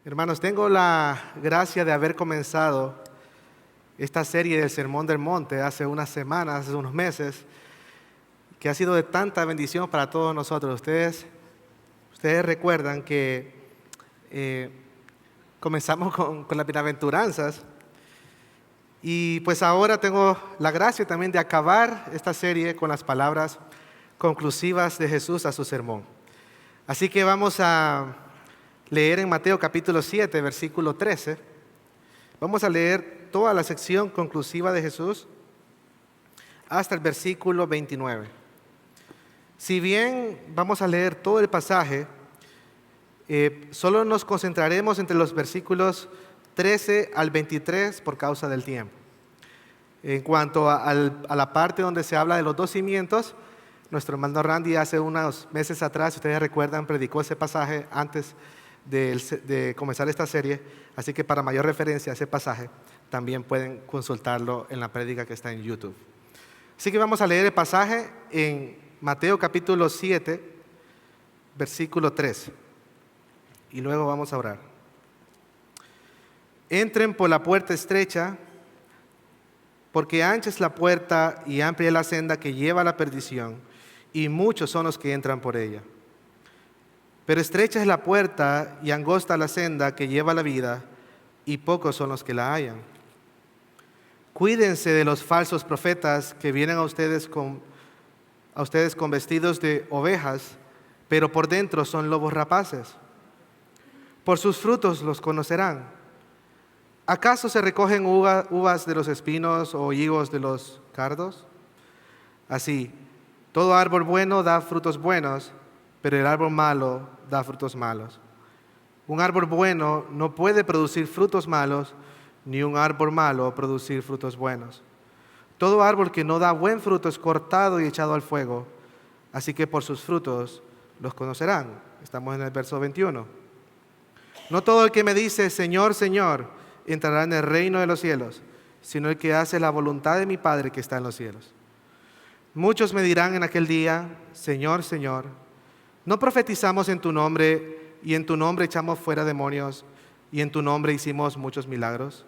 Hermanos, tengo la gracia de haber comenzado esta serie del Sermón del Monte hace unas semanas, hace unos meses, que ha sido de tanta bendición para todos nosotros. Ustedes recuerdan que comenzamos con las bienaventuranzas y pues ahora tengo la gracia también de acabar esta serie con las palabras conclusivas de Jesús a su sermón. Así que vamos a leer en Mateo capítulo 7, versículo 13. Vamos a leer toda la sección conclusiva de Jesús hasta el versículo 29. Si bien vamos a leer todo el pasaje, solo nos concentraremos entre los versículos 13 al 23 por causa del tiempo. En cuanto a la parte donde se habla de los dos cimientos, nuestro hermano Randy hace unos meses atrás, si ustedes recuerdan, predicó ese pasaje antes de comenzar esta serie, así que para mayor referencia a ese pasaje también pueden consultarlo en la prédica que está en YouTube. Así que vamos a leer el pasaje en Mateo capítulo 7, versículo 13, y luego vamos a orar. Entren por la puerta estrecha, porque ancha es la puerta y amplia es la senda que lleva a la perdición, y muchos son los que entran por ella. Pero estrecha es la puerta y angosta la senda que lleva a la vida, y pocos son los que la hallan. Cuídense de los falsos profetas que vienen a ustedes con vestidos de ovejas, pero por dentro son lobos rapaces. Por sus frutos los conocerán. ¿Acaso se recogen uvas de los espinos o higos de los cardos? Así, todo árbol bueno da frutos buenos, pero el árbol malo da frutos malos. Un árbol bueno no puede producir frutos malos, ni un árbol malo producir frutos buenos. Todo árbol que no da buen fruto es cortado y echado al fuego. Así que por sus frutos los conocerán. Estamos en el verso 21. No todo el que me dice, Señor, Señor, entrará en el reino de los cielos, sino el que hace la voluntad de mi Padre que está en los cielos. Muchos me dirán en aquel día, Señor, Señor, ¿no profetizamos en tu nombre y en tu nombre echamos fuera demonios y en tu nombre hicimos muchos milagros?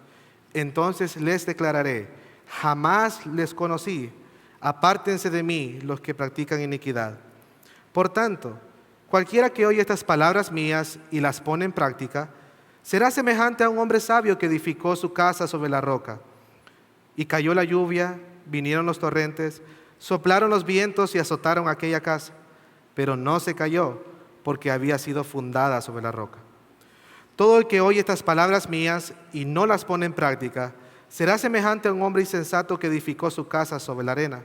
Entonces les declararé, jamás les conocí, apártense de mí los que practican iniquidad. Por tanto, cualquiera que oye estas palabras mías y las pone en práctica, será semejante a un hombre sabio que edificó su casa sobre la roca. Y cayó la lluvia, vinieron los torrentes, soplaron los vientos y azotaron aquella casa, pero no se cayó, porque había sido fundada sobre la roca. Todo el que oye estas palabras mías y no las pone en práctica, será semejante a un hombre insensato que edificó su casa sobre la arena.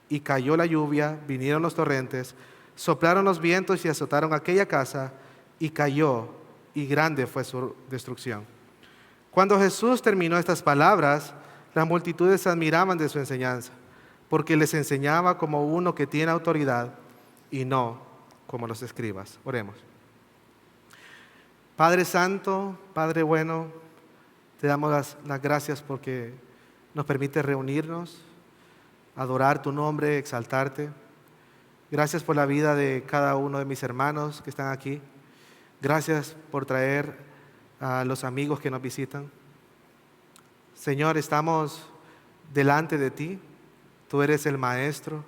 Y cayó la lluvia, vinieron los torrentes, soplaron los vientos y azotaron aquella casa, y cayó, y grande fue su destrucción. Cuando Jesús terminó estas palabras, las multitudes se admiraban de su enseñanza, porque les enseñaba como uno que tiene autoridad y no como los escribas. Oremos. Padre Santo, Padre bueno, te damos las gracias porque nos permite reunirnos, adorar tu nombre, exaltarte. Gracias por la vida de cada uno de mis hermanos que están aquí. Gracias por traer a los amigos que nos visitan. Señor, estamos delante de ti. Tú eres el Maestro.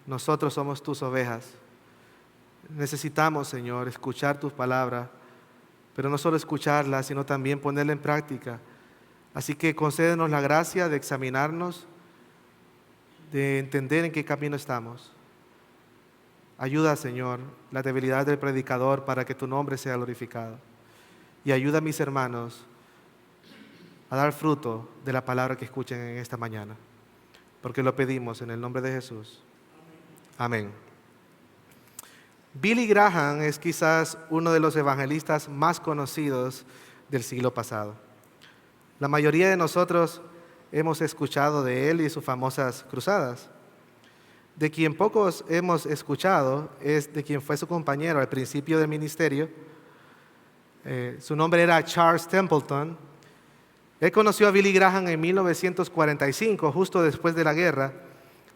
Nosotros somos tus ovejas. Necesitamos, Señor, escuchar tus palabras, pero no solo escucharlas, sino también ponerla en práctica. Así que concédenos la gracia de examinarnos, de entender en qué camino estamos. Ayuda, Señor, la debilidad del predicador para que tu nombre sea glorificado. Y ayuda a mis hermanos a dar fruto de la palabra que escuchen en esta mañana. Porque lo pedimos en el nombre de Jesús. Amén. Billy Graham es quizás uno de los evangelistas más conocidos del siglo pasado. La mayoría de nosotros hemos escuchado de él y sus famosas cruzadas. De quien pocos hemos escuchado es de quien fue su compañero al principio del ministerio. Su nombre era Charles Templeton. Él conoció a Billy Graham en 1945, justo después de la guerra,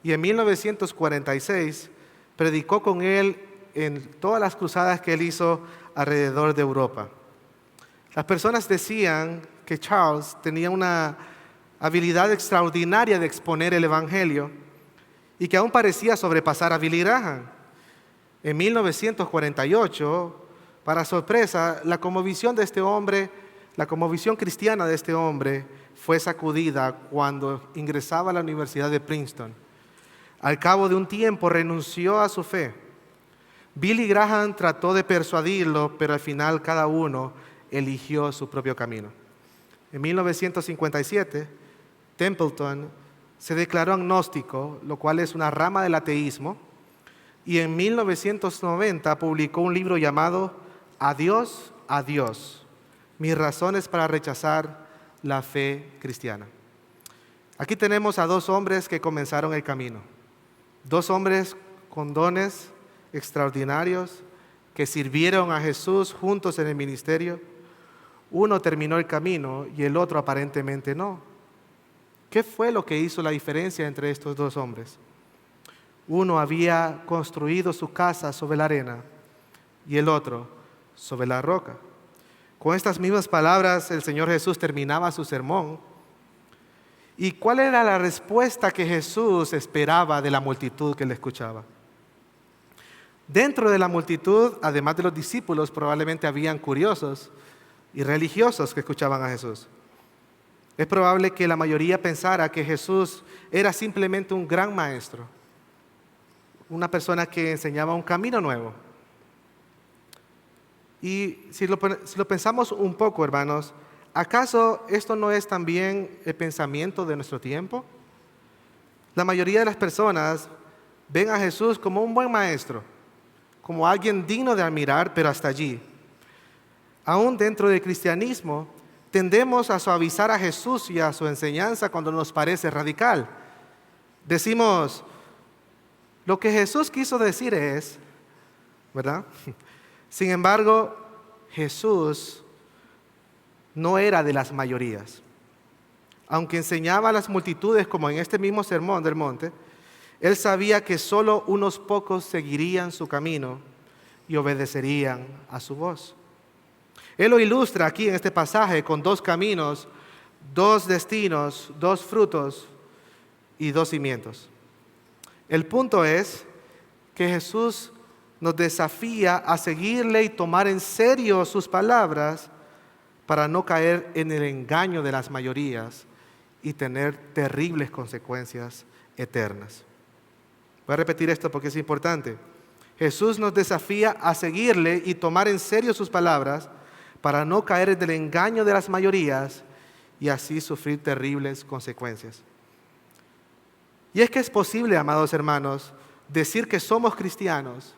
y en 1946 predicó con él en todas las cruzadas que él hizo alrededor de Europa. Las personas decían que Charles tenía una habilidad extraordinaria de exponer el Evangelio y que aún parecía sobrepasar a Billy Graham. En 1948, para sorpresa, la conmovisión cristiana de este hombre fue sacudida cuando ingresaba a la Universidad de Princeton. Al cabo de un tiempo renunció a su fe. Billy Graham trató de persuadirlo, pero al final cada uno eligió su propio camino. En 1957, Templeton se declaró agnóstico, lo cual es una rama del ateísmo, y en 1990 publicó un libro llamado Adiós, adiós, mis razones para rechazar la fe cristiana. Aquí tenemos a dos hombres que comenzaron el camino, dos hombres con dones extraordinarios que sirvieron a Jesús juntos en el ministerio. Uno terminó el camino y el otro aparentemente no. ¿Qué fue lo que hizo la diferencia entre estos dos hombres? Uno había construido su casa sobre la arena y el otro sobre la roca. Con estas mismas palabras el Señor Jesús terminaba su sermón. ¿Y cuál era la respuesta que Jesús esperaba de la multitud que le escuchaba? Dentro de la multitud, además de los discípulos, probablemente habían curiosos y religiosos que escuchaban a Jesús. Es probable que la mayoría pensara que Jesús era simplemente un gran maestro, una persona que enseñaba un camino nuevo. Y si lo pensamos un poco, hermanos, ¿acaso esto no es también el pensamiento de nuestro tiempo? La mayoría de las personas ven a Jesús como un buen maestro, como alguien digno de admirar, pero hasta allí. Aún dentro del cristianismo, tendemos a suavizar a Jesús y a su enseñanza cuando nos parece radical. Decimos, lo que Jesús quiso decir es, ¿verdad? Sin embargo, Jesús no era de las mayorías. Aunque enseñaba a las multitudes, como en este mismo sermón del monte, Él sabía que solo unos pocos seguirían su camino y obedecerían a su voz. Él lo ilustra aquí en este pasaje con dos caminos, dos destinos, dos frutos y dos cimientos. El punto es que Jesús nos desafía a seguirle y tomar en serio sus palabras para no caer en el engaño de las mayorías y tener terribles consecuencias eternas. Voy a repetir esto porque es importante. Jesús nos desafía a seguirle y tomar en serio sus palabras para no caer en el engaño de las mayorías y así sufrir terribles consecuencias. Y es que es posible, amados hermanos, decir que somos cristianos,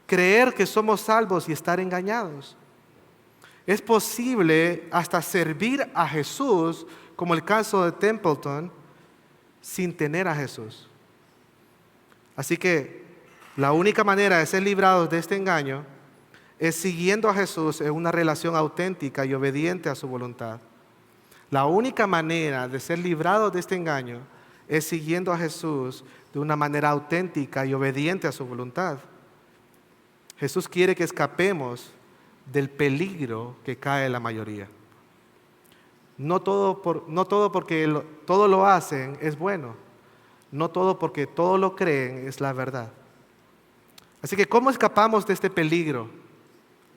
creer que somos salvos y estar engañados. Es posible hasta servir a Jesús, como el caso de Templeton, sin tener a Jesús. Así que la única manera de ser librados de este engaño es siguiendo a Jesús en una relación auténtica y obediente a su voluntad. La única manera de ser librados de este engaño es siguiendo a Jesús de una manera auténtica y obediente a su voluntad. Jesús quiere que escapemos del peligro que cae la mayoría. No todo porque todo lo hacen es bueno. No todo porque todo lo creen es la verdad. Así que, ¿cómo escapamos de este peligro?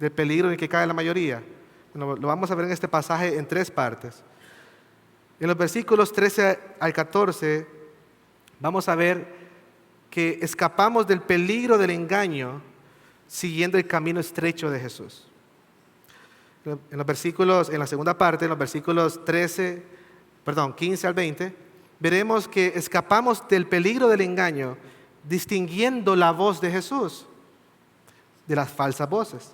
Del peligro en el que cae la mayoría. Bueno, lo vamos a ver en este pasaje en tres partes. En los versículos 13 al 14 vamos a ver que escapamos del peligro del engaño siguiendo el camino estrecho de Jesús. En la segunda parte, en los versículos 15 al 20, veremos que escapamos del peligro del engaño distinguiendo la voz de Jesús de las falsas voces.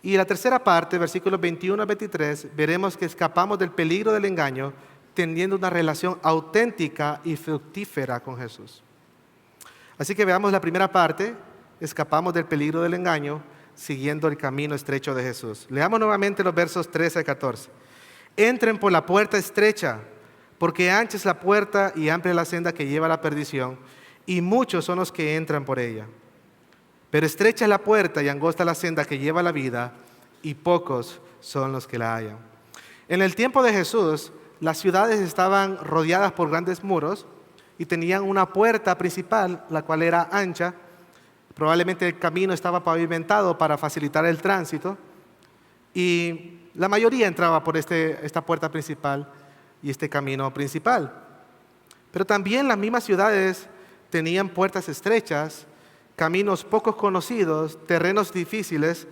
Y en la tercera parte, versículos 21 al 23, veremos que escapamos del peligro del engaño teniendo una relación auténtica y fructífera con Jesús. Así que veamos la primera parte, escapamos del peligro del engaño siguiendo el camino estrecho de Jesús. Leamos nuevamente los versos 13 al 14. Entren por la puerta estrecha, porque ancha es la puerta y amplia la senda que lleva a la perdición, y muchos son los que entran por ella. Pero estrecha es la puerta y angosta la senda que lleva a la vida, y pocos son los que la hallan. En el tiempo de Jesús, las ciudades estaban rodeadas por grandes muros y tenían una puerta principal, la cual era ancha. Probablemente el camino estaba pavimentado para facilitar el tránsito y la mayoría entraba por esta puerta principal y este camino principal. Pero también las mismas ciudades tenían puertas estrechas, caminos poco conocidos, terrenos difíciles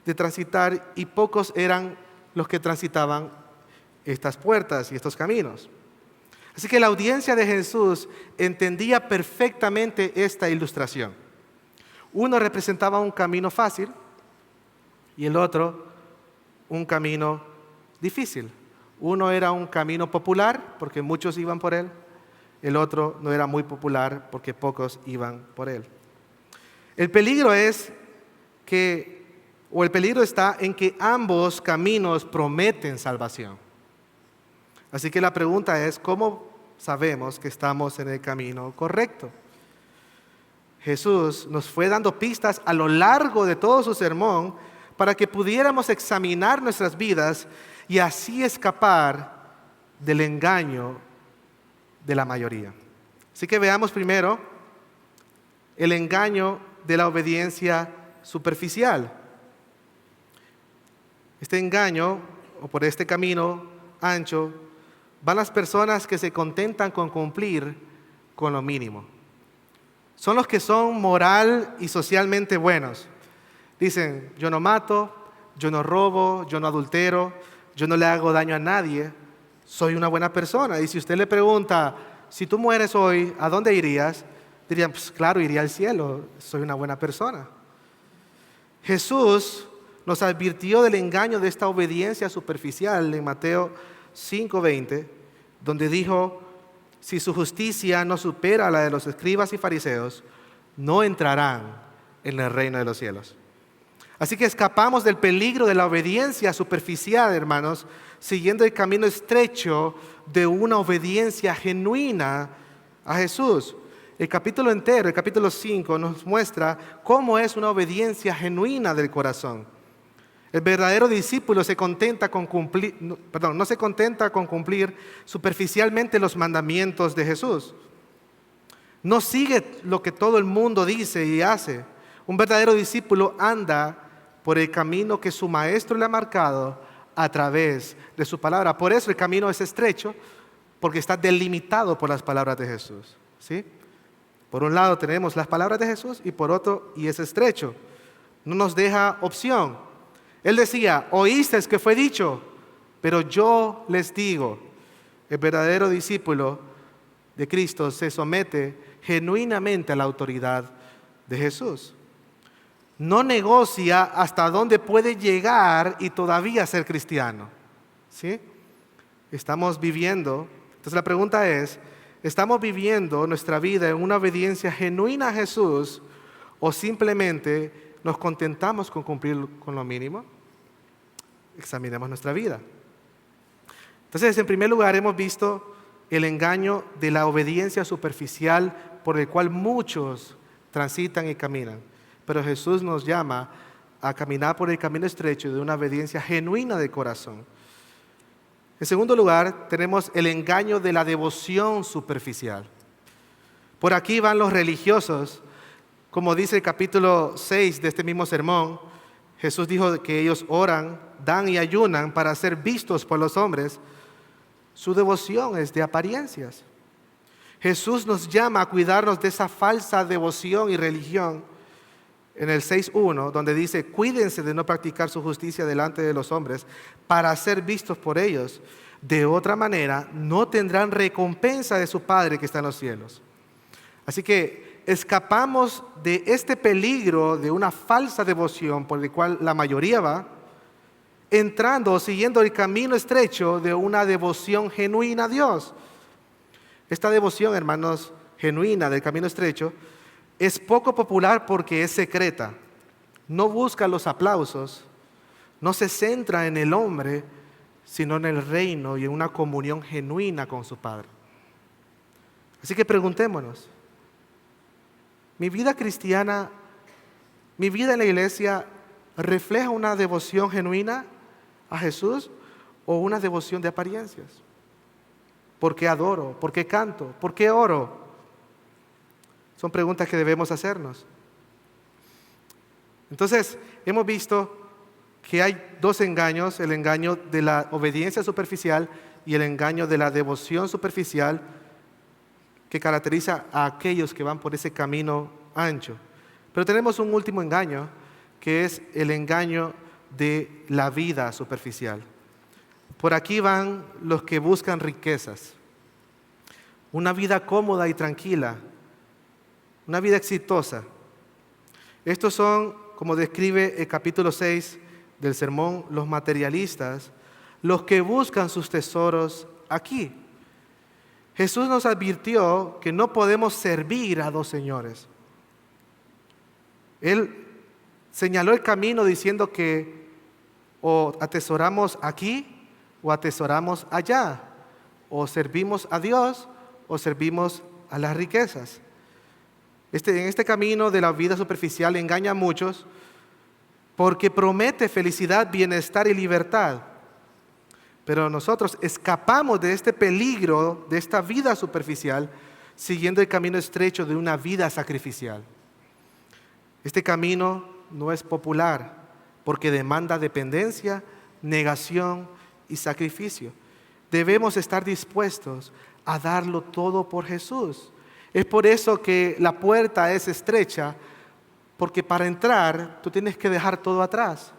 de transitar y pocos eran los que transitaban estas puertas y estos caminos. Así que la audiencia de Jesús entendía perfectamente esta ilustración. Uno representaba un camino fácil y el otro un camino difícil. Uno era un camino popular porque muchos iban por él. El otro no era muy popular porque pocos iban por él. El peligro está en que ambos caminos prometen salvación. Así que la pregunta es, ¿cómo sabemos que estamos en el camino correcto? Jesús nos fue dando pistas a lo largo de todo su sermón para que pudiéramos examinar nuestras vidas y así escapar del engaño de la mayoría. Así que veamos primero el engaño de la obediencia superficial. Este engaño, o por este camino ancho, van las personas que se contentan con cumplir con lo mínimo. Son los que son moral y socialmente buenos. Dicen, yo no mato, yo no robo, yo no adultero, yo no le hago daño a nadie, soy una buena persona. Y si usted le pregunta, si tú mueres hoy, ¿a dónde irías? Dirían, pues claro, iría al cielo, soy una buena persona. Jesús nos advirtió del engaño de esta obediencia superficial en Mateo 5:20, donde dijo, si su justicia no supera la de los escribas y fariseos, no entrarán en el reino de los cielos. Así que escapamos del peligro de la obediencia superficial, hermanos, siguiendo el camino estrecho de una obediencia genuina a Jesús. El capítulo entero, el capítulo 5, nos muestra cómo es una obediencia genuina del corazón. El verdadero discípulo no se contenta con cumplir superficialmente los mandamientos de Jesús. No sigue lo que todo el mundo dice y hace. Un verdadero discípulo anda por el camino que su maestro le ha marcado a través de su palabra. Por eso el camino es estrecho, porque está delimitado por las palabras de Jesús. ¿Sí? Por un lado tenemos las palabras de Jesús y por otro, y es estrecho. No nos deja opción. Él decía, oísteis que fue dicho, pero yo les digo. El verdadero discípulo de Cristo se somete genuinamente a la autoridad de Jesús. No negocia hasta dónde puede llegar y todavía ser cristiano. ¿Sí? Estamos viviendo, entonces la pregunta es, ¿estamos viviendo nuestra vida en una obediencia genuina a Jesús o simplemente nos contentamos con cumplir con lo mínimo? Examinemos nuestra vida. Entonces, en primer lugar, hemos visto el engaño de la obediencia superficial por el cual muchos transitan y caminan. Pero Jesús nos llama a caminar por el camino estrecho de una obediencia genuina de corazón. En segundo lugar, tenemos el engaño de la devoción superficial. Por aquí van los religiosos. Como dice el capítulo 6 de este mismo sermón, Jesús dijo que ellos oran, dan y ayunan para ser vistos por los hombres. Su devoción es de apariencias. Jesús nos llama a cuidarnos de esa falsa devoción y religión en el 6:1, donde dice, cuídense de no practicar su justicia delante de los hombres para ser vistos por ellos. De otra manera, no tendrán recompensa de su Padre que está en los cielos. Así que escapamos de este peligro de una falsa devoción por el cual la mayoría va, entrando o siguiendo el camino estrecho de una devoción genuina a Dios. Esta devoción, hermanos, genuina del camino estrecho, es poco popular porque es secreta. No busca los aplausos, no se centra en el hombre, sino en el reino y en una comunión genuina con su Padre. Así que preguntémonos, ¿mi vida cristiana, mi vida en la iglesia refleja una devoción genuina a Jesús o una devoción de apariencias? ¿Por qué adoro? ¿Por qué canto? ¿Por qué oro? Son preguntas que debemos hacernos. Entonces, hemos visto que hay dos engaños: el engaño de la obediencia superficial y el engaño de la devoción superficial, que caracteriza a aquellos que van por ese camino ancho. Pero tenemos un último engaño, que es el engaño de la vida superficial. Por aquí van los que buscan riquezas, una vida cómoda y tranquila, una vida exitosa. Estos son, como describe el capítulo 6 del sermón, los materialistas, los que buscan sus tesoros aquí. Jesús nos advirtió que no podemos servir a dos señores. Él señaló el camino diciendo que o atesoramos aquí o atesoramos allá, o servimos a Dios o servimos a las riquezas. En este camino de la vida superficial engaña a muchos porque promete felicidad, bienestar y libertad. Pero nosotros escapamos de este peligro, de esta vida superficial, siguiendo el camino estrecho de una vida sacrificial. Este camino no es popular porque demanda dependencia, negación y sacrificio. Debemos estar dispuestos a darlo todo por Jesús. Es por eso que la puerta es estrecha, porque para entrar tú tienes que dejar todo atrás.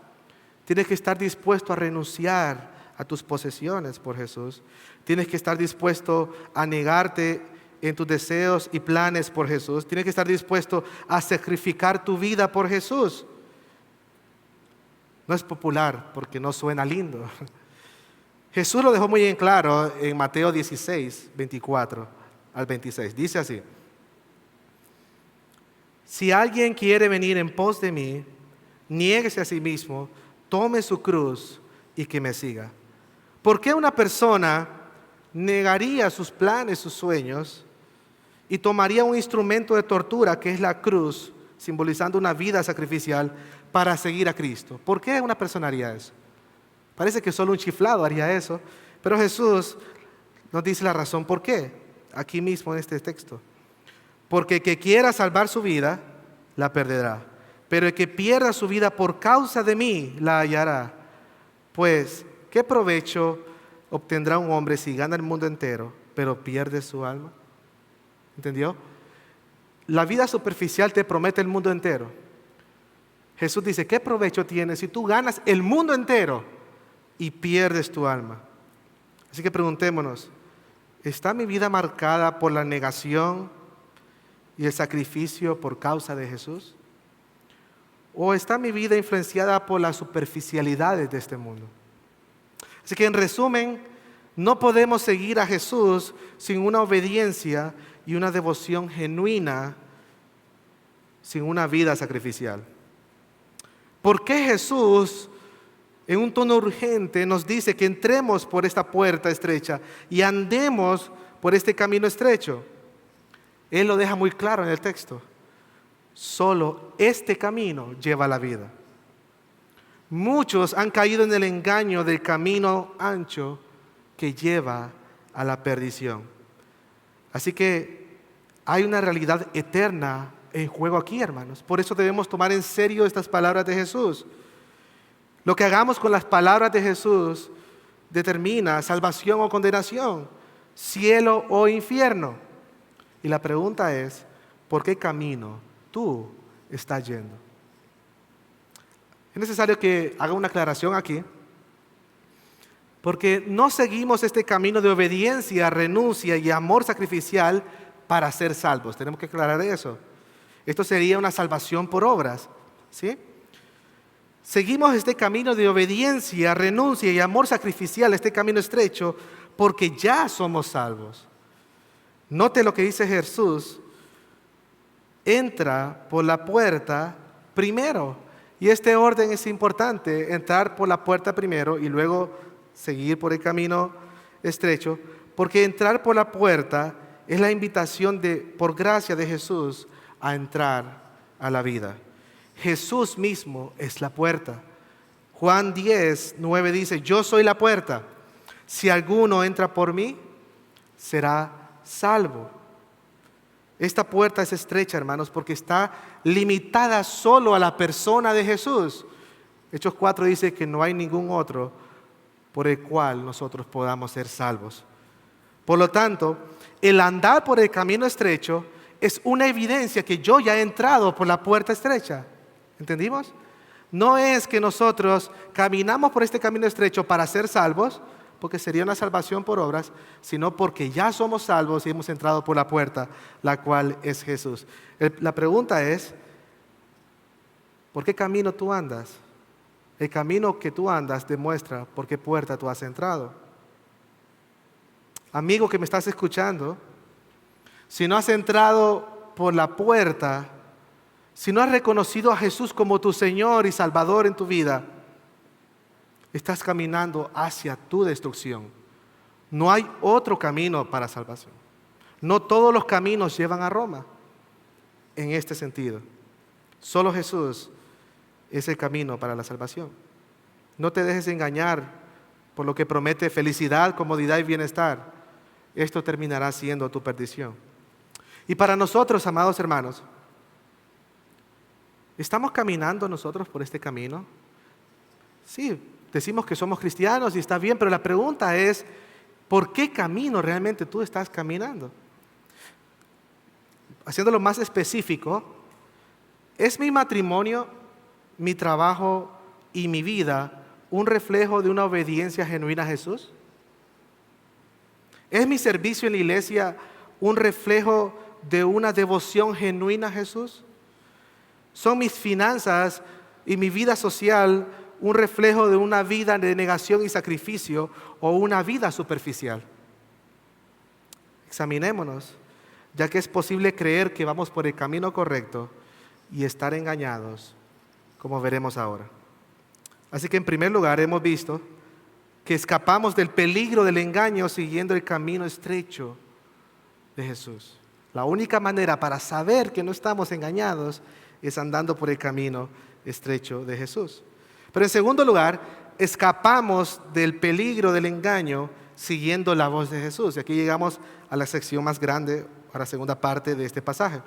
Tienes que estar dispuesto a renunciar a tus posesiones por Jesús. Tienes que estar dispuesto a negarte en tus deseos y planes por Jesús. Tienes que estar dispuesto a sacrificar tu vida por Jesús. No es popular porque no suena lindo. Jesús lo dejó muy en claro en Mateo 16, 24 al 26. Dice así: si alguien quiere venir en pos de mí, niéguese a sí mismo, tome su cruz y que me siga. ¿Por qué una persona negaría sus planes, sus sueños, y tomaría un instrumento de tortura que es la cruz, simbolizando una vida sacrificial, para seguir a Cristo? ¿Por qué una persona haría eso? Parece que solo un chiflado haría eso, pero Jesús nos dice la razón por qué, aquí mismo en este texto. Porque el que quiera salvar su vida, la perderá. Pero el que pierda su vida por causa de mí, la hallará. Pues, ¿qué provecho obtendrá un hombre si gana el mundo entero, pero pierde su alma? ¿Entendió? La vida superficial te promete el mundo entero. Jesús dice, ¿qué provecho tienes si tú ganas el mundo entero y pierdes tu alma? Así que preguntémonos, ¿está mi vida marcada por la negación y el sacrificio por causa de Jesús? ¿O está mi vida influenciada por las superficialidades de este mundo? Así que en resumen, no podemos seguir a Jesús sin una obediencia y una devoción genuina, sin una vida sacrificial. ¿Por qué Jesús, en un tono urgente, nos dice que entremos por esta puerta estrecha y andemos por este camino estrecho? Él lo deja muy claro en el texto. Solo este camino lleva a la vida. Muchos han caído en el engaño del camino ancho que lleva a la perdición. Así que hay una realidad eterna en juego aquí, hermanos. Por eso debemos tomar en serio estas palabras de Jesús. Lo que hagamos con las palabras de Jesús determina salvación o condenación, cielo o infierno. Y la pregunta es, ¿por qué camino tú estás yendo? Es necesario que haga una aclaración aquí, porque no seguimos este camino de obediencia, renuncia y amor sacrificial para ser salvos. Tenemos que aclarar eso. Esto sería una salvación por obras, ¿sí? Seguimos este camino de obediencia, renuncia y amor sacrificial, este camino estrecho, porque ya somos salvos. Note lo que dice Jesús: entra por la puerta primero. Y este orden es importante: entrar por la puerta primero y luego seguir por el camino estrecho, porque entrar por la puerta es la invitación por gracia de Jesús a entrar a la vida. Jesús mismo es la puerta. Juan 10:9 dice, yo soy la puerta. Si alguno entra por mí, será salvo. Esta puerta es estrecha, hermanos, porque está limitada solo a la persona de Jesús. Hechos 4 dice que no hay ningún otro por el cual nosotros podamos ser salvos. Por lo tanto, el andar por el camino estrecho es una evidencia que yo ya he entrado por la puerta estrecha. ¿Entendimos? No es que nosotros caminamos por este camino estrecho para ser salvos, porque sería una salvación por obras, sino porque ya somos salvos y hemos entrado por la puerta, la cual es Jesús. La pregunta es, ¿por qué camino tú andas? El camino que tú andas demuestra por qué puerta tú has entrado. Amigo que me estás escuchando, si no has entrado por la puerta, si no has reconocido a Jesús como tu Señor y Salvador en tu vida, estás caminando hacia tu destrucción. No hay otro camino para salvación. No todos los caminos llevan a Roma en este sentido. Solo Jesús es el camino para la salvación. No te dejes engañar por lo que promete felicidad, comodidad y bienestar. Esto terminará siendo tu perdición. Y para nosotros, amados hermanos, ¿estamos caminando nosotros por este camino? Sí, decimos que somos cristianos y está bien, pero la pregunta es, ¿por qué camino realmente tú estás caminando? Haciéndolo más específico, ¿es mi matrimonio, mi trabajo y mi vida un reflejo de una obediencia genuina a Jesús? ¿Es mi servicio en la iglesia un reflejo de una devoción genuina a Jesús? ¿Son mis finanzas y mi vida social un reflejo de una vida de negación y sacrificio o una vida superficial? Examinémonos, ya que es posible creer que vamos por el camino correcto y estar engañados, como veremos ahora. Así que en primer lugar hemos visto que escapamos del peligro del engaño siguiendo el camino estrecho de Jesús. La única manera para saber que no estamos engañados es andando por el camino estrecho de Jesús. Pero en segundo lugar, escapamos del peligro del engaño siguiendo la voz de Jesús. Y aquí llegamos a la sección más grande, a la segunda parte de este pasaje.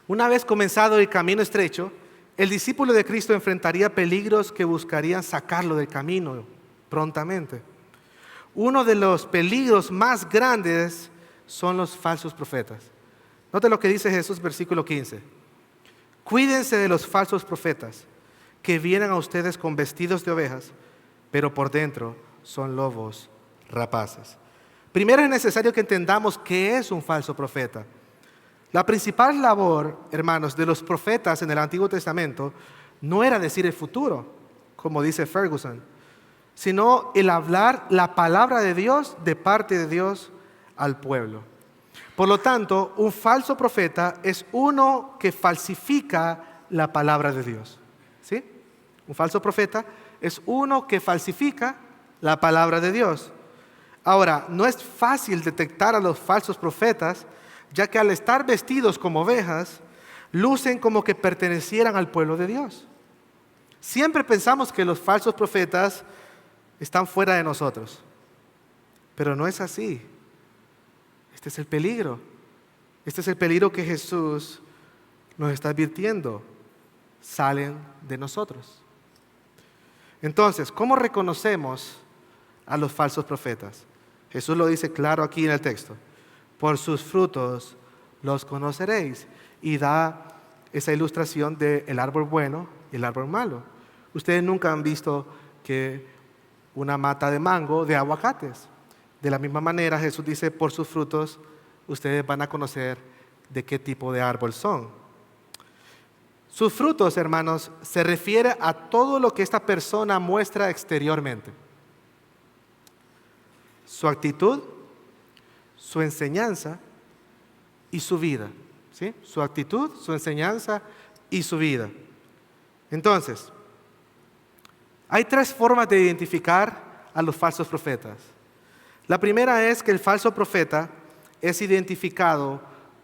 Una vez comenzado el camino estrecho, el discípulo de Cristo enfrentaría peligros que buscarían sacarlo del camino prontamente. Uno de los peligros más grandes son los falsos profetas. Note lo que dice Jesús, versículo 15. Cuídense de los falsos profetas que vienen a ustedes con vestidos de ovejas, pero por dentro son lobos rapaces. Primero es necesario que entendamos qué es un falso profeta. La principal labor, hermanos, de los profetas en el Antiguo Testamento no era decir el futuro, como dice Ferguson, sino el hablar la palabra de Dios de parte de Dios al pueblo. Por lo tanto, un falso profeta es uno que falsifica la palabra de Dios. ¿Sí? Un falso profeta es uno que falsifica la palabra de Dios. Ahora, no es fácil detectar a los falsos profetas, ya que al estar vestidos como ovejas, lucen como que pertenecieran al pueblo de Dios. Siempre pensamos que los falsos profetas están fuera de nosotros, pero no es así. Este es el peligro. Este es el peligro que Jesús nos está advirtiendo. Salen de nosotros. Entonces, ¿cómo reconocemos a los falsos profetas? Jesús lo dice claro aquí en el texto. Por sus frutos los conoceréis. Y da esa ilustración del árbol bueno y el árbol malo. Ustedes nunca han visto que una mata de mango de aguacates. De la misma manera, Jesús dice, por sus frutos ustedes van a conocer de qué tipo de árbol son. Sus frutos, hermanos, se refiere a todo lo que esta persona muestra exteriormente. Su actitud, su enseñanza y su vida. ¿Sí? Su actitud, su enseñanza y su vida. Entonces, hay tres formas de identificar a los falsos profetas. La primera es que el falso profeta es identificado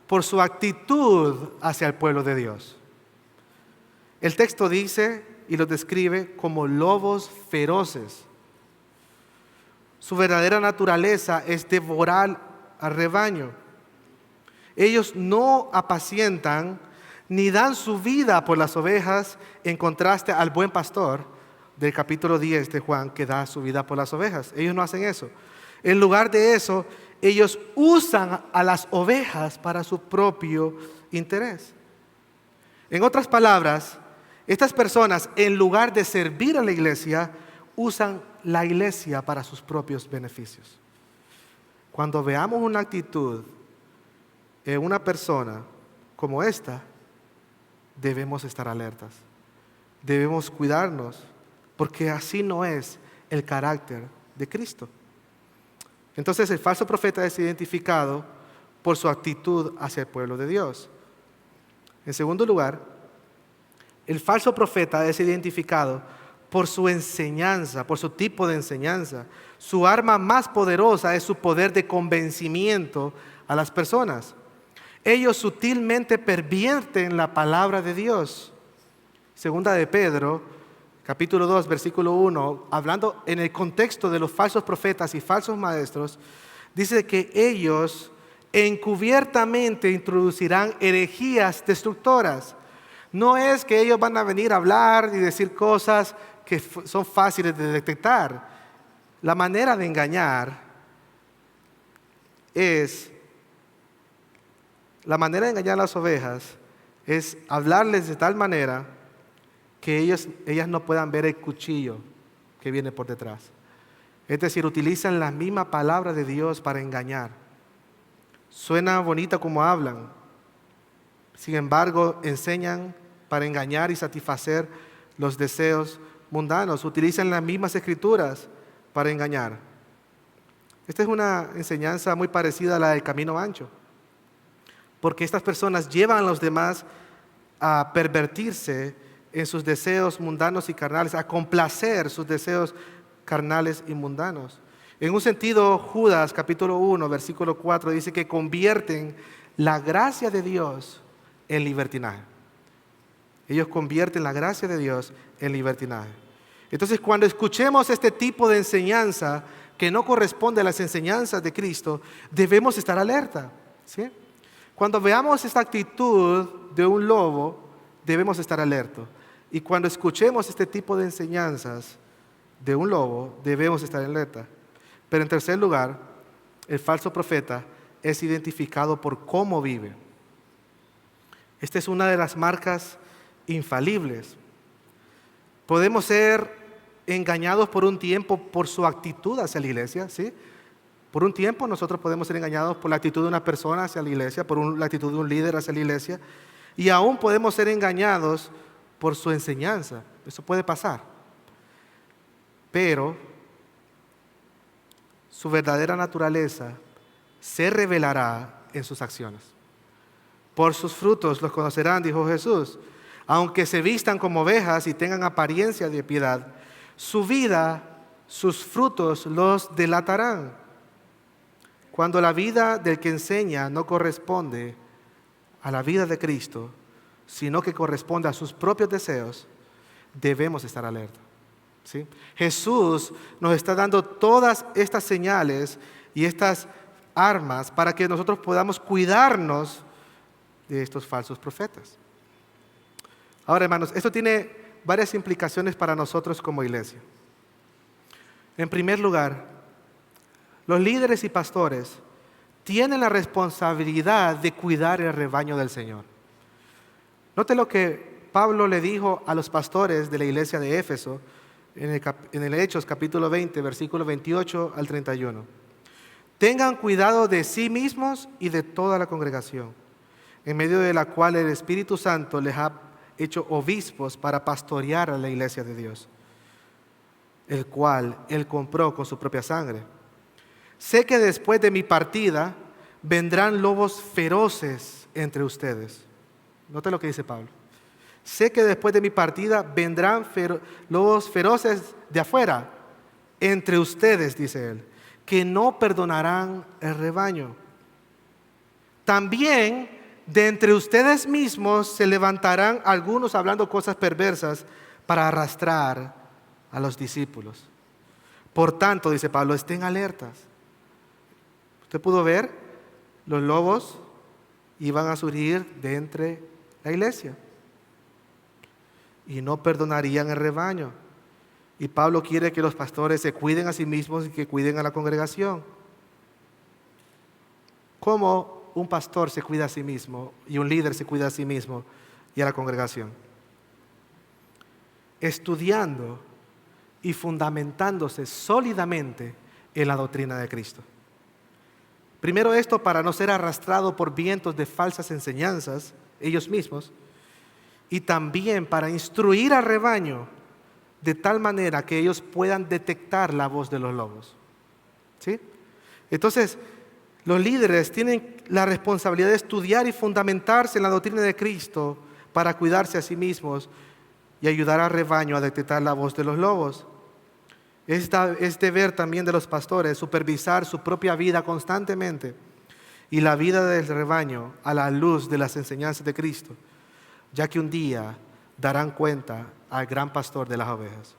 por su actitud hacia el pueblo de Dios. El texto dice y los describe como lobos feroces. Su verdadera naturaleza es devorar al rebaño. Ellos no apacientan ni dan su vida por las ovejas, en contraste al buen pastor del capítulo 10 de Juan, que da su vida por las ovejas. Ellos no hacen eso. En lugar de eso, ellos usan a las ovejas para su propio interés. En otras palabras, estas personas, en lugar de servir a la iglesia, usan la iglesia para sus propios beneficios. Cuando veamos una actitud en una persona como esta, debemos estar alertas. Debemos cuidarnos, porque así no es el carácter de Cristo. Entonces el falso profeta es identificado por su actitud hacia el pueblo de Dios. En segundo lugar, el falso profeta es identificado por su enseñanza, por su tipo de enseñanza. Su arma más poderosa es su poder de convencimiento a las personas. Ellos sutilmente pervierten la palabra de Dios. Segunda de Pedro, capítulo 2, versículo 1, hablando en el contexto de los falsos profetas y falsos maestros, dice que ellos encubiertamente introducirán herejías destructoras. No es que ellos van a venir a hablar y decir cosas que son fáciles de detectar. La manera de engañar a las ovejas es hablarles de tal manera que ellas no puedan ver el cuchillo que viene por detrás. Es decir, utilizan la misma palabra de Dios para engañar. Suena bonita como hablan. Sin embargo, enseñan para engañar y satisfacer los deseos mundanos. Utilizan las mismas escrituras para engañar. Esta es una enseñanza muy parecida a la del camino ancho, porque estas personas llevan a los demás a pervertirse en sus deseos mundanos y carnales, a complacer sus deseos carnales y mundanos. En un sentido, Judas, capítulo 1, versículo 4, dice que convierten la gracia de Dios en libertinaje. Ellos convierten la gracia de Dios en libertinaje. Entonces, cuando escuchemos este tipo de enseñanza que no corresponde a las enseñanzas de Cristo, debemos estar alerta, ¿sí? Cuando veamos esta actitud de un lobo, debemos estar alertos. Y cuando escuchemos este tipo de enseñanzas de un lobo, debemos estar alerta. Pero en tercer lugar, el falso profeta es identificado por cómo vive. Esta es una de las marcas infalibles. Podemos ser engañados por un tiempo por su actitud hacia la iglesia, ¿sí? Por un tiempo nosotros podemos ser engañados por la actitud de una persona hacia la iglesia, por la actitud de un líder hacia la iglesia, y aún podemos ser engañados por su enseñanza. Eso puede pasar. Pero su verdadera naturaleza se revelará en sus acciones. Por sus frutos los conocerán, dijo Jesús. Aunque se vistan como ovejas y tengan apariencia de piedad, su vida, sus frutos los delatarán. Cuando la vida del que enseña no corresponde a la vida de Cristo, sino que corresponde a sus propios deseos, debemos estar alerta, ¿sí? Jesús nos está dando todas estas señales y estas armas para que nosotros podamos cuidarnos de estos falsos profetas. Ahora, hermanos, esto tiene varias implicaciones para nosotros como iglesia. En primer lugar, los líderes y pastores tienen la responsabilidad de cuidar el rebaño del Señor. Note lo que Pablo le dijo a los pastores de la iglesia de Éfeso en el Hechos capítulo 20, versículo 28 al 31. Tengan cuidado de sí mismos y de toda la congregación, en medio de la cual el Espíritu Santo les ha hecho obispos para pastorear a la iglesia de Dios, el cual Él compró con su propia sangre. Sé que después de mi partida vendrán lobos feroces entre ustedes. Note lo que dice Pablo. Sé que después de mi partida vendrán lobos feroces de afuera, entre ustedes, dice Él, que no perdonarán el rebaño. También de entre ustedes mismos se levantarán algunos hablando cosas perversas para arrastrar a los discípulos. Por tanto, dice Pablo, estén alertas. Usted pudo ver, los lobos iban a surgir de entre la iglesia y no perdonarían el rebaño. Y Pablo quiere que los pastores se cuiden a sí mismos y que cuiden a la congregación. ¿Cómo un pastor se cuida a sí mismo y un líder se cuida a sí mismo y a la congregación? Estudiando y fundamentándose sólidamente en la doctrina de Cristo. Primero esto para no ser arrastrado por vientos de falsas enseñanzas ellos mismos, y también para instruir al rebaño de tal manera que ellos puedan detectar la voz de los lobos. ¿Sí? Entonces, los líderes tienen la responsabilidad de estudiar y fundamentarse en la doctrina de Cristo para cuidarse a sí mismos y ayudar al rebaño a detectar la voz de los lobos. Es deber también de los pastores supervisar su propia vida constantemente y la vida del rebaño a la luz de las enseñanzas de Cristo, ya que un día darán cuenta al gran pastor de las ovejas.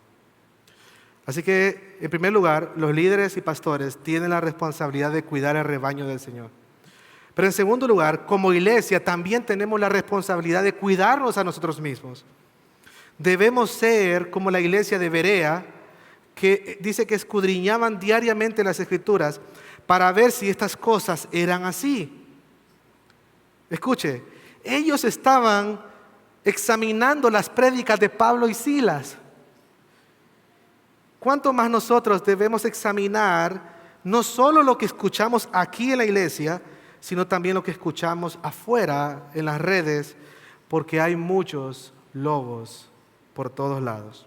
Así que, en primer lugar, los líderes y pastores tienen la responsabilidad de cuidar el rebaño del Señor. Pero en segundo lugar, como iglesia también tenemos la responsabilidad de cuidarnos a nosotros mismos. Debemos ser como la iglesia de Berea, que dice que escudriñaban diariamente las Escrituras para ver si estas cosas eran así. Escuche, ellos estaban examinando las prédicas de Pablo y Silas. ¿Cuánto más nosotros debemos examinar no solo lo que escuchamos aquí en la iglesia, sino también lo que escuchamos afuera en las redes, porque hay muchos lobos por todos lados?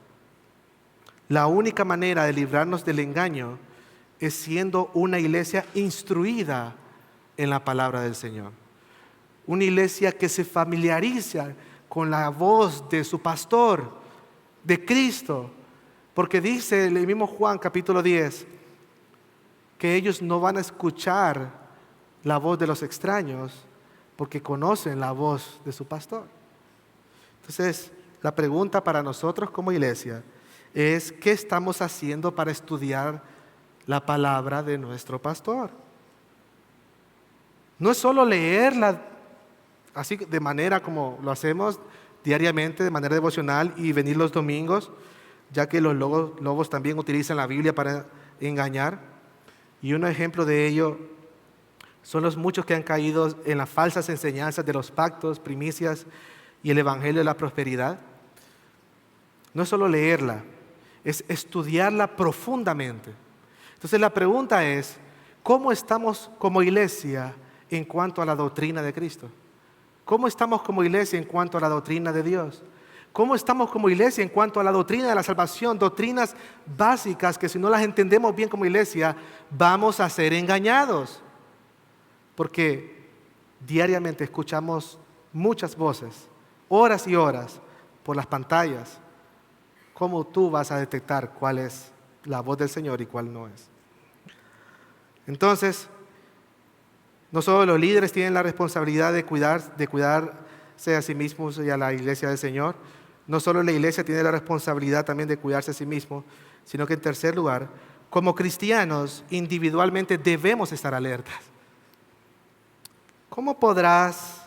La única manera de librarnos del engaño es siendo una iglesia instruida en la palabra del Señor. Una iglesia que se familiariza con la voz de su pastor, de Cristo. Porque dice el mismo Juan capítulo 10 que ellos no van a escuchar la voz de los extraños porque conocen la voz de su pastor. Entonces, la pregunta para nosotros como iglesia es: ¿qué estamos haciendo para estudiar la palabra de nuestro pastor? No es solo leerla así de manera como lo hacemos diariamente, de manera devocional, y venir los domingos, ya que los lobos también utilizan la Biblia para engañar. Y un ejemplo de ello son los muchos que han caído en las falsas enseñanzas de los pactos, primicias y el evangelio de la prosperidad. No es solo leerla, es estudiarla profundamente. Entonces la pregunta es: ¿cómo estamos como iglesia en cuanto a la doctrina de Cristo? ¿Cómo estamos como iglesia en cuanto a la doctrina de Dios? ¿Cómo estamos como iglesia en cuanto a la doctrina de la salvación? Doctrinas básicas que si no las entendemos bien como iglesia, vamos a ser engañados. Porque diariamente escuchamos muchas voces, horas y horas, por las pantallas. ¿Cómo tú vas a detectar cuál es la voz del Señor y cuál no es? Entonces, no solo los líderes tienen la responsabilidad de cuidarse a sí mismos y a la iglesia del Señor, no solo la iglesia tiene la responsabilidad también de cuidarse a sí mismo, sino que en tercer lugar, como cristianos individualmente debemos estar alertas. ¿Cómo podrás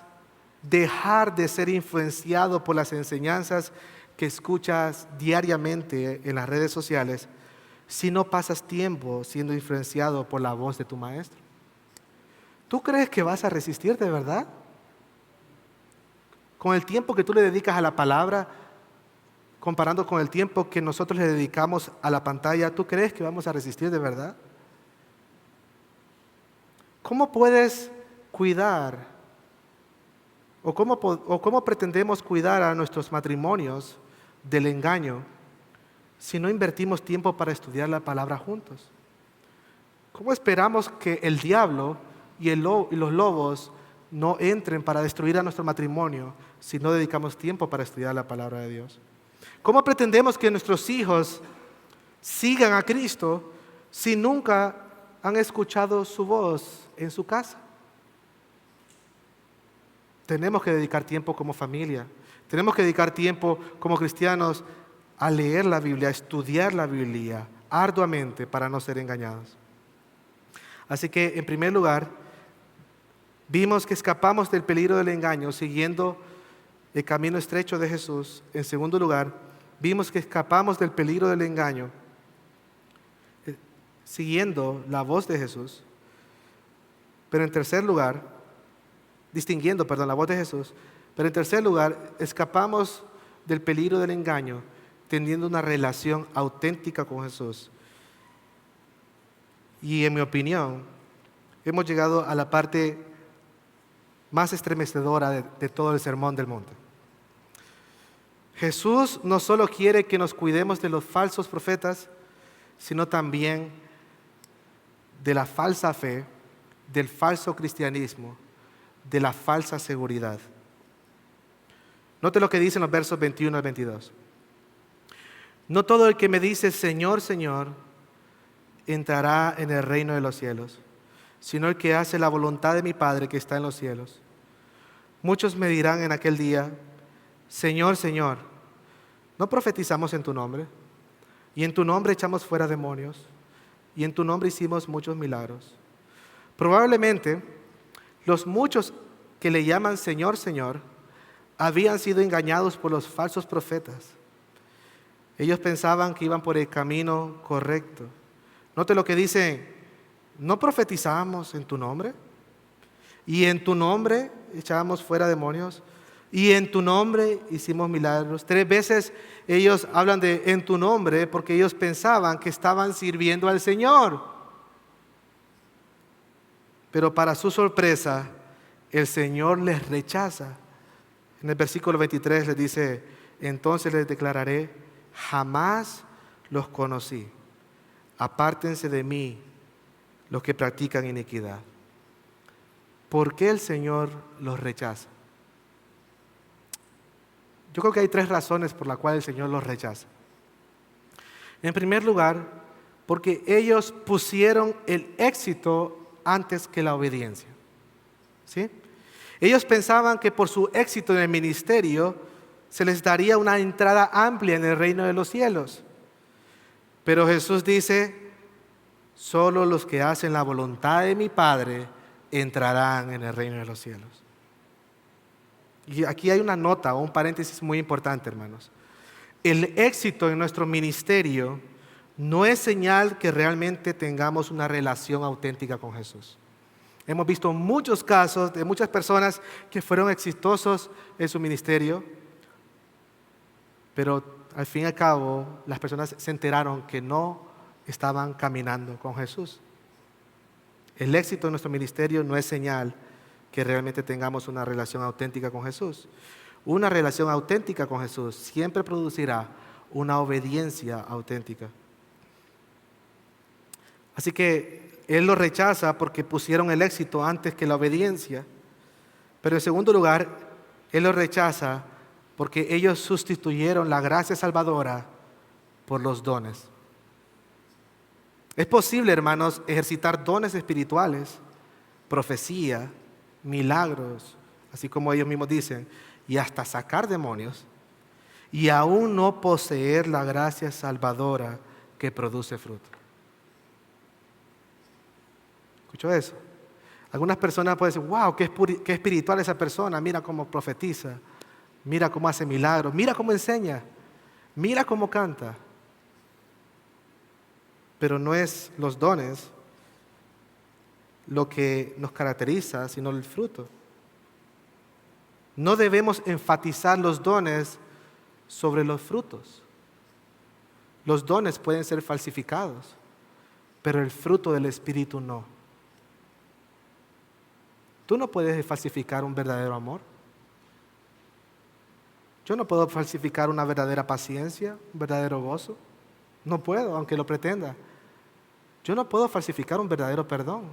dejar de ser influenciado por las enseñanzas que escuchas diariamente en las redes sociales si no pasas tiempo siendo influenciado por la voz de tu maestro? ¿Tú crees que vas a resistir de verdad? Con el tiempo que tú le dedicas a la palabra, comparando con el tiempo que nosotros le dedicamos a la pantalla, ¿tú crees que vamos a resistir de verdad? ¿Cómo puedes cuidar o cómo pretendemos cuidar a nuestros matrimonios del engaño si no invertimos tiempo para estudiar la palabra juntos? ¿Cómo esperamos que el diablo y los lobos no entren para destruir a nuestro matrimonio si no dedicamos tiempo para estudiar la palabra de Dios? ¿Cómo pretendemos que nuestros hijos sigan a Cristo si nunca han escuchado su voz en su casa? tenemos que dedicar tiempo como familia, tenemos que dedicar tiempo como cristianos a leer la Biblia, a estudiar la Biblia arduamente para no ser engañados. Así que, en primer lugar, vimos que escapamos del peligro del engaño siguiendo el camino estrecho de Jesús. En segundo lugar, vimos que escapamos del peligro del engaño siguiendo la voz de Jesús. Pero en tercer lugar, distinguiendo, la voz de Jesús. Pero en tercer lugar, escapamos del peligro del engaño teniendo una relación auténtica con Jesús. Y en mi opinión, hemos llegado a la parte más estremecedora de todo el Sermón del Monte. Jesús no solo quiere que nos cuidemos de los falsos profetas, sino también de la falsa fe, del falso cristianismo, de la falsa seguridad. Note lo que dicen los versos 21 al 22. No todo el que me dice Señor, Señor, entrará en el reino de los cielos, sino el que hace la voluntad de mi Padre que está en los cielos. Muchos me dirán en aquel día, Señor, Señor, ¿no profetizamos en tu nombre? Y en tu nombre echamos fuera demonios, y en tu nombre hicimos muchos milagros. Probablemente los muchos que le llaman Señor, Señor, habían sido engañados por los falsos profetas. Ellos pensaban que iban por el camino correcto. Note lo que dicen, ¿no profetizamos en tu nombre? Y en tu nombre echábamos fuera demonios, y en tu nombre hicimos milagros. 3 veces ellos hablan de en tu nombre porque ellos pensaban que estaban sirviendo al Señor. Pero para su sorpresa, el Señor les rechaza. En el versículo 23 les dice, entonces les declararé, jamás los conocí. Apártense de mí los que practican iniquidad. ¿Por qué el Señor los rechaza? Yo creo que hay 3 razones por las cuales el Señor los rechaza. En primer lugar, porque ellos pusieron el éxito antes que la obediencia. ¿Sí? Ellos pensaban que por su éxito en el ministerio se les daría una entrada amplia en el reino de los cielos. Pero Jesús dice, solo los que hacen la voluntad de mi Padre entrarán en el reino de los cielos. Y aquí hay una nota o un paréntesis muy importante, hermanos. El éxito en nuestro ministerio no es señal que realmente tengamos una relación auténtica con Jesús. Hemos visto muchos casos de muchas personas que fueron exitosos en su ministerio, pero al fin y al cabo las personas se enteraron que no estaban caminando con Jesús. El éxito de nuestro ministerio no es señal que realmente tengamos una relación auténtica con Jesús. Una relación auténtica con Jesús siempre producirá una obediencia auténtica. Así que Él lo rechaza porque pusieron el éxito antes que la obediencia. Pero en segundo lugar, Él lo rechaza porque ellos sustituyeron la gracia salvadora por los dones. Es posible, hermanos, ejercitar dones espirituales, profecía, milagros, así como ellos mismos dicen, y hasta sacar demonios, y aún no poseer la gracia salvadora que produce fruto. ¿Escuchó eso? Algunas personas pueden decir, wow, qué espiritual esa persona, mira cómo profetiza, mira cómo hace milagros, mira cómo enseña, mira cómo canta. Pero no es los dones lo que nos caracteriza, sino el fruto. No debemos enfatizar los dones sobre los frutos. Los dones pueden ser falsificados, pero el fruto del Espíritu no. Tú no puedes falsificar un verdadero amor. Yo no puedo falsificar una verdadera paciencia, un verdadero gozo. No puedo, aunque lo pretenda. Yo no puedo falsificar un verdadero perdón.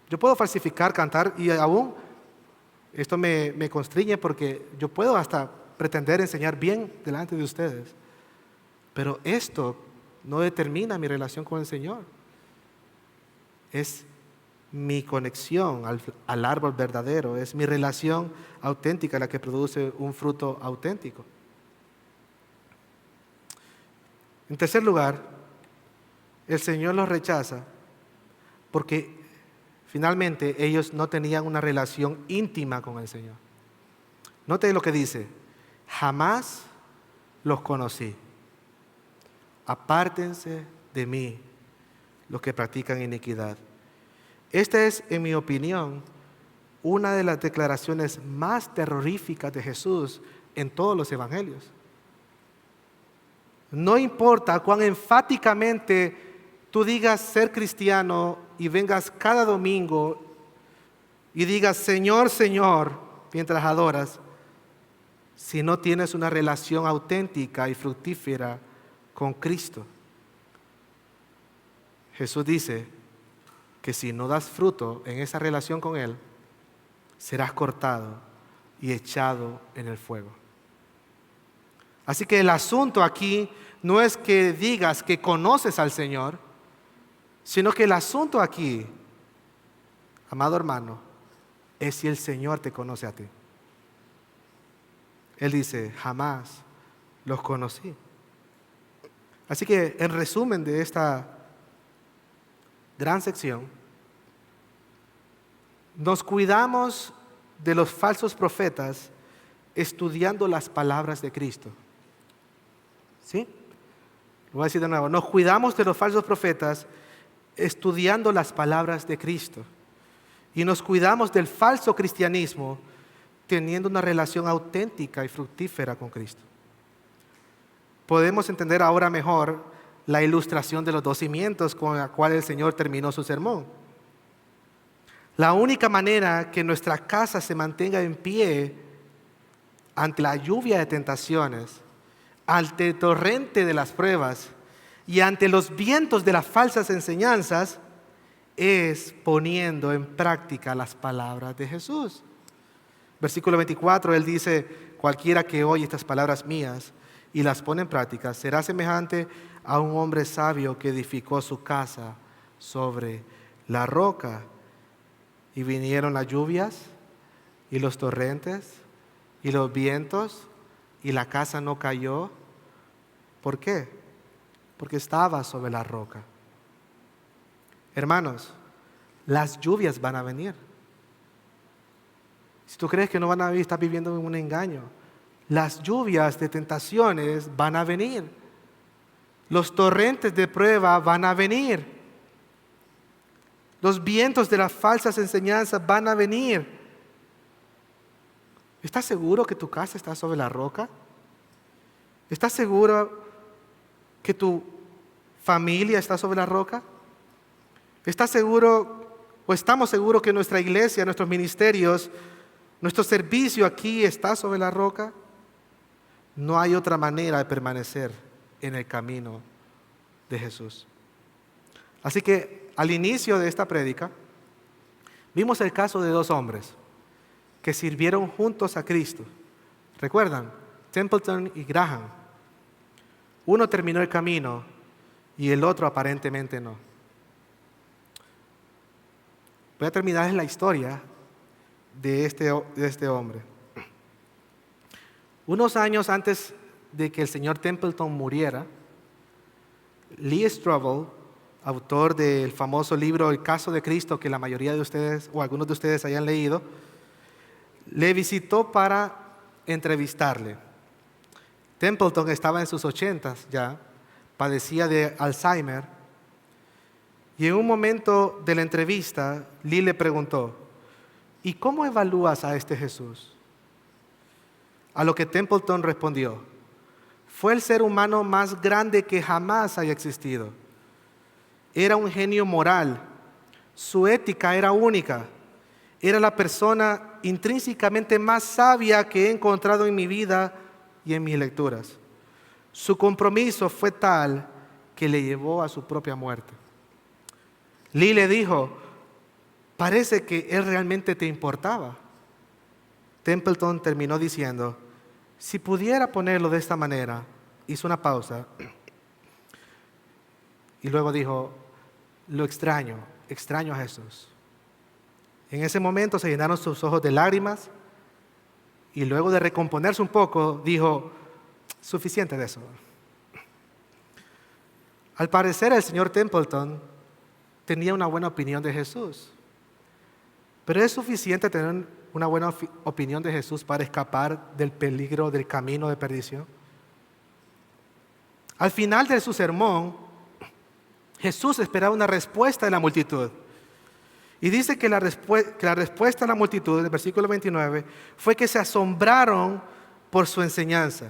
Yo puedo falsificar, cantar y aún esto me constriñe porque yo puedo hasta pretender enseñar bien delante de ustedes. Pero esto no determina mi relación con el Señor. Es mi conexión al árbol verdadero, es mi relación auténtica la que produce un fruto auténtico. En tercer lugar, el Señor los rechaza porque finalmente ellos no tenían una relación íntima con el Señor. Note lo que dice: jamás los conocí. Apártense de mí los que practican iniquidad. Esta es, en mi opinión, una de las declaraciones más terroríficas de Jesús en todos los evangelios. No importa cuán enfáticamente tú digas ser cristiano y vengas cada domingo y digas Señor, Señor, mientras adoras, si no tienes una relación auténtica y fructífera con Cristo. Jesús dice que si no das fruto en esa relación con Él, serás cortado y echado en el fuego. Así que el asunto aquí no es que digas que conoces al Señor, sino que el asunto aquí, amado hermano, es si el Señor te conoce a ti. Él dice, jamás los conocí. Así que en resumen de esta gran sección, nos cuidamos de los falsos profetas estudiando las palabras de Cristo. ¿Sí? Lo voy a decir de nuevo. Nos cuidamos de los falsos profetas estudiando las palabras de Cristo. Y nos cuidamos del falso cristianismo teniendo una relación auténtica y fructífera con Cristo. Podemos entender ahora mejor la ilustración de los 2 cimientos con la cual el Señor terminó su sermón. La única manera que nuestra casa se mantenga en pie ante la lluvia de tentaciones, ante el torrente de las pruebas y ante los vientos de las falsas enseñanzas, es poniendo en práctica las palabras de Jesús. Versículo 24, Él dice, cualquiera que oye estas palabras mías y las pone en práctica, será semejante a un hombre sabio que edificó su casa sobre la roca. Y vinieron las lluvias y los torrentes y los vientos y la casa no cayó. ¿Por qué? Porque estaba sobre la roca. Hermanos, las lluvias van a venir. Si tú crees que no van a venir, estás viviendo en un engaño. Las lluvias de tentaciones van a venir. Los torrentes de prueba van a venir. Los vientos de las falsas enseñanzas van a venir. ¿Estás seguro que tu casa está sobre la roca? ¿Estás seguro que tu familia está sobre la roca? ¿Estás seguro o estamos seguros que nuestra iglesia, nuestros ministerios, nuestro servicio aquí está sobre la roca? No hay otra manera de permanecer en el camino de Jesús. Así que al inicio de esta prédica, vimos el caso de 2 hombres que sirvieron juntos a Cristo. ¿Recuerdan? Templeton y Graham. Uno terminó el camino y el otro aparentemente no. Voy a terminar la historia de este hombre. Unos años antes de que el señor Templeton muriera, Lee Strobel, autor del famoso libro El caso de Cristo, que la mayoría de ustedes o algunos de ustedes hayan leído, le visitó para entrevistarle. Templeton estaba en sus 80s ya, padecía de Alzheimer, y en un momento de la entrevista, Lee le preguntó, ¿y cómo evalúas a este Jesús? A lo que Templeton respondió, fue el ser humano más grande que jamás haya existido. Era un genio moral, su ética era única, era la persona intrínsecamente más sabia que he encontrado en mi vida y en mis lecturas. Su compromiso fue tal que le llevó a su propia muerte. Lee le dijo, parece que él realmente te importaba. Templeton terminó diciendo, si pudiera ponerlo de esta manera, hizo una pausa y luego dijo, extraño a Jesús. En ese momento se llenaron sus ojos de lágrimas y luego de recomponerse un poco, dijo, suficiente de eso. Al parecer el señor Templeton tenía una buena opinión de Jesús. Pero ¿es suficiente tener una buena opinión de Jesús para escapar del peligro del camino de perdición? Al final de su sermón, Jesús esperaba una respuesta de la multitud. Y dice que la respuesta de la multitud, en el versículo 29, fue que se asombraron por su enseñanza.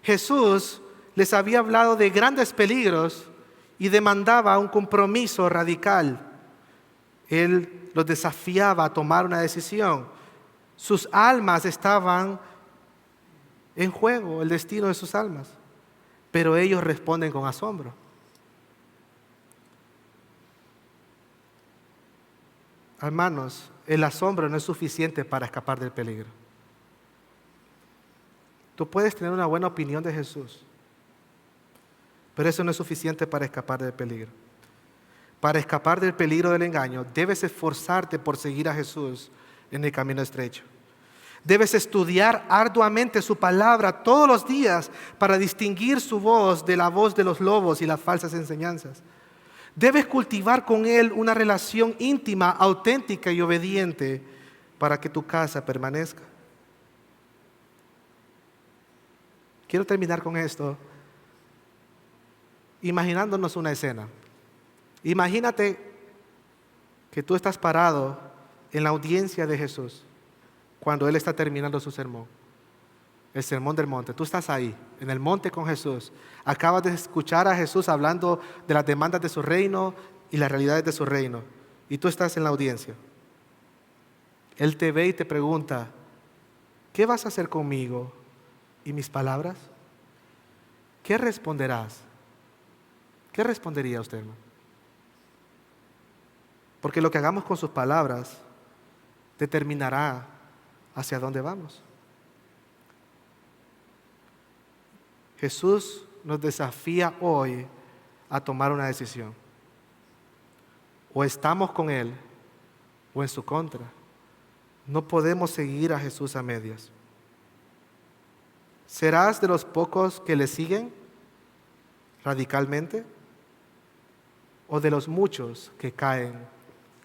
Jesús les había hablado de grandes peligros y demandaba un compromiso radical. Él los desafiaba a tomar una decisión. Sus almas estaban en juego, el destino de sus almas. Pero ellos responden con asombro. Hermanos, el asombro no es suficiente para escapar del peligro. Tú puedes tener una buena opinión de Jesús, pero eso no es suficiente para escapar del peligro. Para escapar del peligro del engaño, debes esforzarte por seguir a Jesús en el camino estrecho. Debes estudiar arduamente su palabra todos los días para distinguir su voz de la voz de los lobos y las falsas enseñanzas. Debes cultivar con Él una relación íntima, auténtica y obediente para que tu casa permanezca. Quiero terminar con esto, imaginándonos una escena. Imagínate que tú estás parado en la audiencia de Jesús cuando Él está terminando su sermón, el sermón del monte. Tú estás ahí, en el monte con Jesús. Acabas de escuchar a Jesús hablando de las demandas de su reino y las realidades de su reino. Y tú estás en la audiencia. Él te ve y te pregunta, ¿qué vas a hacer conmigo y mis palabras? ¿Qué responderás? ¿Qué respondería usted, hermano? Porque lo que hagamos con sus palabras determinará hacia dónde vamos. Jesús nos desafía hoy a tomar una decisión. O estamos con Él o en su contra. No podemos seguir a Jesús a medias. ¿Serás de los pocos que le siguen radicalmente o de los muchos que caen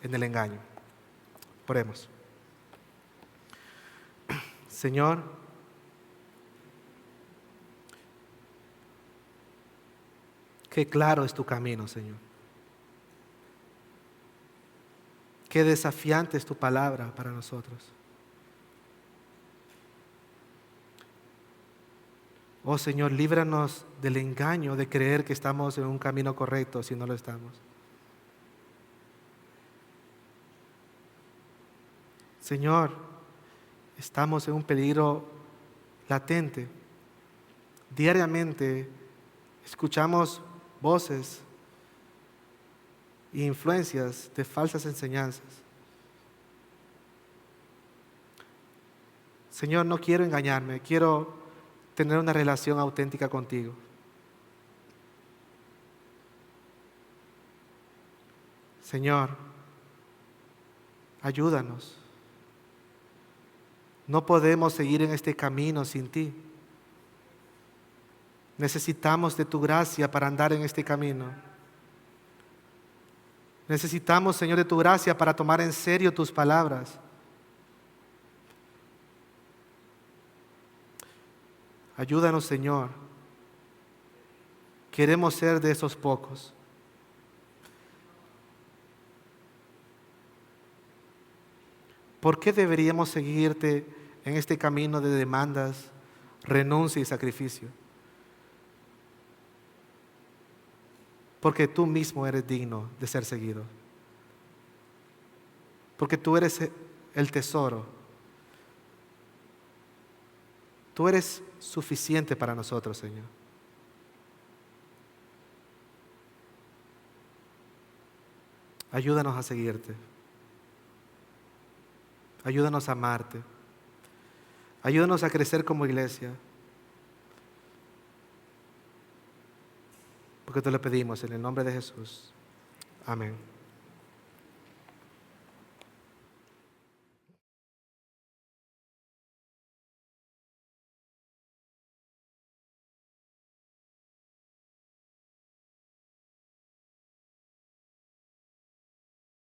en el engaño? Oremos. Señor, qué claro es tu camino, Señor. Qué desafiante es tu palabra para nosotros. Oh Señor, líbranos del engaño de creer que estamos en un camino correcto si no lo estamos. Señor, estamos en un peligro latente. Diariamente escuchamos voces e influencias de falsas enseñanzas. Señor, no quiero engañarme, quiero tener una relación auténtica contigo. Señor, ayúdanos. No podemos seguir en este camino sin ti. Necesitamos de tu gracia para andar en este camino. Necesitamos, Señor, de tu gracia para tomar en serio tus palabras. Ayúdanos, Señor. Queremos ser de esos pocos. ¿Por qué deberíamos seguirte en este camino de demandas, renuncia y sacrificio? Porque tú mismo eres digno de ser seguido. Porque tú eres el tesoro. Tú eres suficiente para nosotros, Señor. Ayúdanos a seguirte. Ayúdanos a amarte. Ayúdanos a crecer como iglesia. Porque te lo pedimos en el nombre de Jesús. Amén.